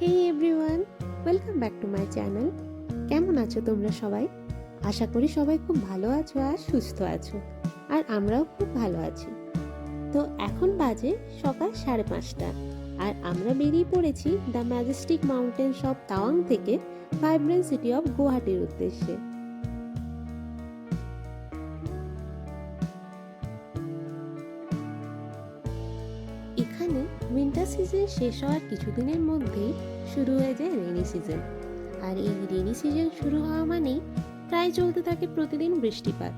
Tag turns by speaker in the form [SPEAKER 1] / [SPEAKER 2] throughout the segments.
[SPEAKER 1] Hey everyone, welcome back to my channel. কেমন আছো তোমরা সবাই? আশা করি সবাই খুব ভালো আছো আর সুস্থ আছো। আর আমরাও খুব ভালো আছি। তো এখন বাজে সকাল 5:30, আর আমরা বেরিয়ে পড়েছি the Majestic mountains of Tawang থেকে ভাইব্রেন্ট সিটি অফ গুয়াহাটির উদ্দেশ্যে। এখানে উইন্টার সিজন শেষ হওয়ার কিছুদিনের মধ্যেই শুরু হয়ে যায় রেইনি সিজন। আর এই রেইনি সিজন শুরু হওয়া মানেই প্রায় চলতে থাকে প্রতিদিন বৃষ্টিপাত।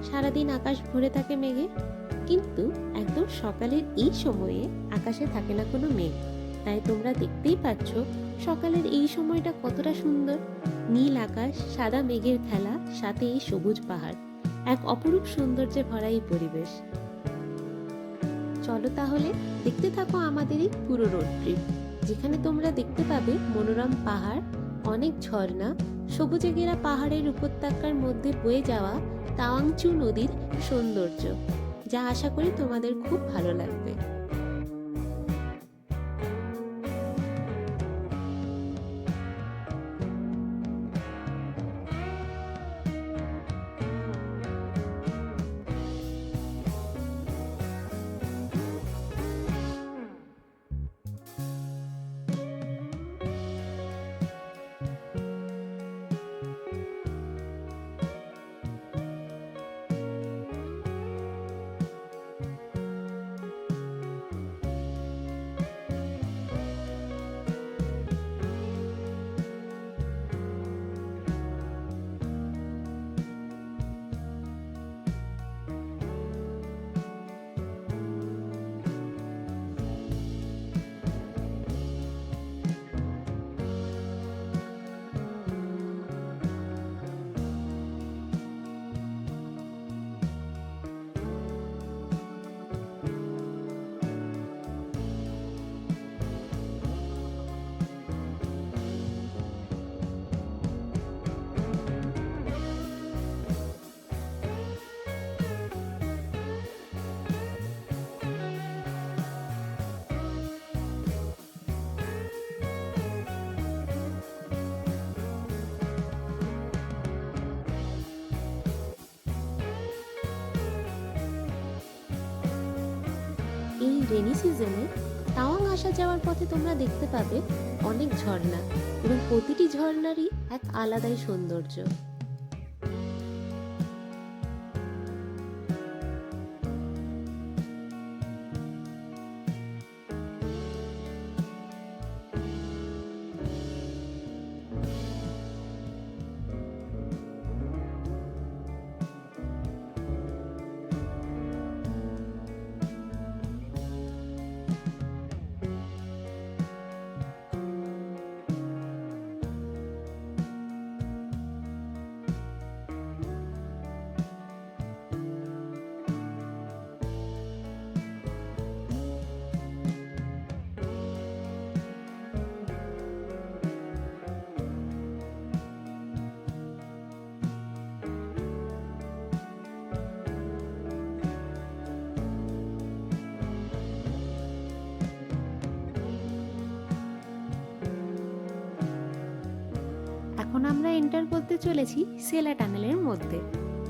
[SPEAKER 1] সারাদিন আকাশ ভরে থাকে মেঘে, কিন্তু একদম সকালের এই সময়ে আকাশে থাকে না কোনো মেঘ। তাই তোমরা দেখতেই পাচ্ছ সকালের এই সময়টা কতটা সুন্দর। নীল আকাশ, সাদা মেঘের খেলা, সাথে এই সবুজ পাহাড়, এক অপরূপ সৌন্দর্যে ভরা এই পরিবেশ। চলো তাহলে দেখতে থাকো আমাদের এই পুরো রোড ট্রিপ, যেখানে তোমরা দেখতে পাবে মনোরম পাহাড়, অনেক ঝর্ণা, সবুজে ঘেরা পাহাড়ের উপত্যকার মধ্যে বয়ে যাওয়া তাওয়াংচু নদীর সৌন্দর্য, যা আশা করি তোমাদের খুব ভালো লাগবে। এই রেনি সিজনে তাওয়াং আসা যাওয়ার পথে তোমরা দেখতে পাবে অনেক ঝর্ণা, এবং প্রতিটি ঝর্ণারই এক আলাদাই সৌন্দর্য। এখন আমরা এন্টার করতে চলেছি সেলা টানেলের মধ্যে।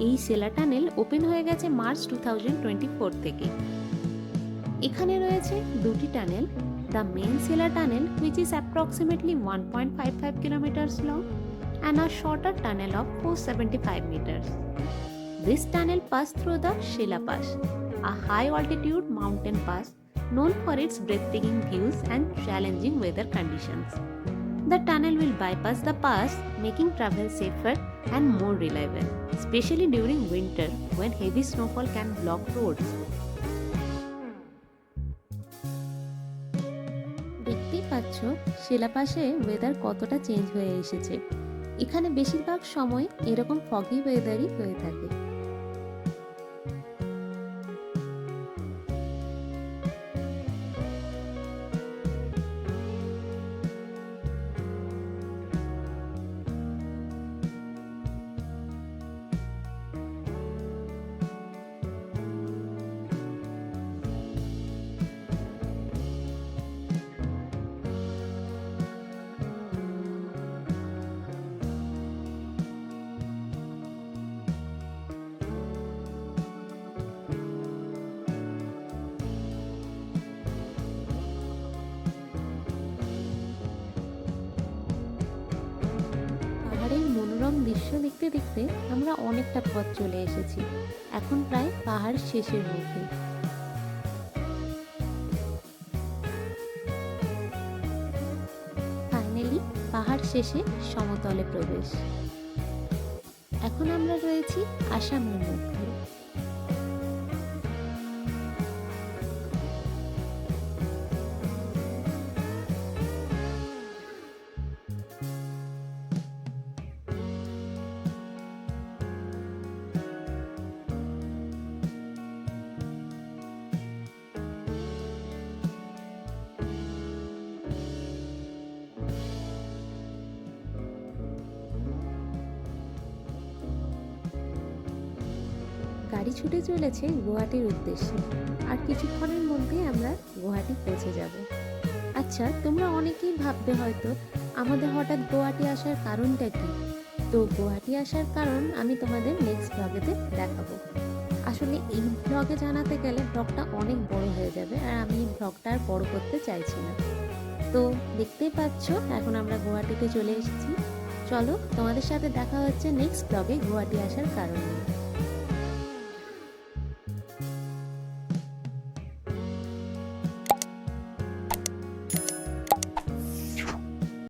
[SPEAKER 1] এই সেলা টানেল ওপেন হয়ে গেছে মার্চ 2024 থেকে। এখানে রয়েছে দুটি tunnel, the main Sela tunnel which is approximately 1.55 kilometers long and a shorter tunnel of 475 meters. This tunnel passed through the Shela Pass, a high altitude mountain pass known for its breathtaking views and challenging weather conditions. The tunnel will bypass the pass, making travel safer and more reliable, especially during winter when heavy snowfall can block roads. দেখতেই পাচ্ছ শিলা পাশে weather কতটা change হয়ে এসেছে। এখানে বেশিরভাগ সময় এরকম ফগি ওয়েদারই হয়ে থাকে। দৃশ্য দেখতে দেখতে আমরা অনেকটা পথ চলে এসেছি। এখন প্রায় পাহাড় শেষের মুখে। ফাইনালি পাহাড় শেষে সমতলে প্রবেশ। এখন আমরা রয়েছি আসামের মধ্যে। গাড়ি ছুটে চলেছে গুয়াহাটির উদ্দেশ্যে। আর কিছুক্ষণের মধ্যে আমরা গুয়াহাটি পৌঁছে যাব। আচ্ছা, তোমরা অনেকেই ভাববে হয়তো আমাদের হঠাৎ গুয়াহাটি আসার কারণটা কি। তো গুয়াহাটি আসার কারণ আমি তোমাদের নেক্সট ব্লগেতে দেখাবো। আসলে এই ব্লগে জানাতে গেলে ব্লগটা অনেক বড় হয়ে যাবে, আর আমি এই ব্লগটা আর বড় করতে চাইছি না। তো দেখতেই পাচ্ছ এখন আমরা গুয়াহাটিতে চলে এসেছি। চলো তোমাদের সাথে দেখা হচ্ছে নেক্সট ব্লগে গুয়াহাটি আসার কারণ নিয়ে।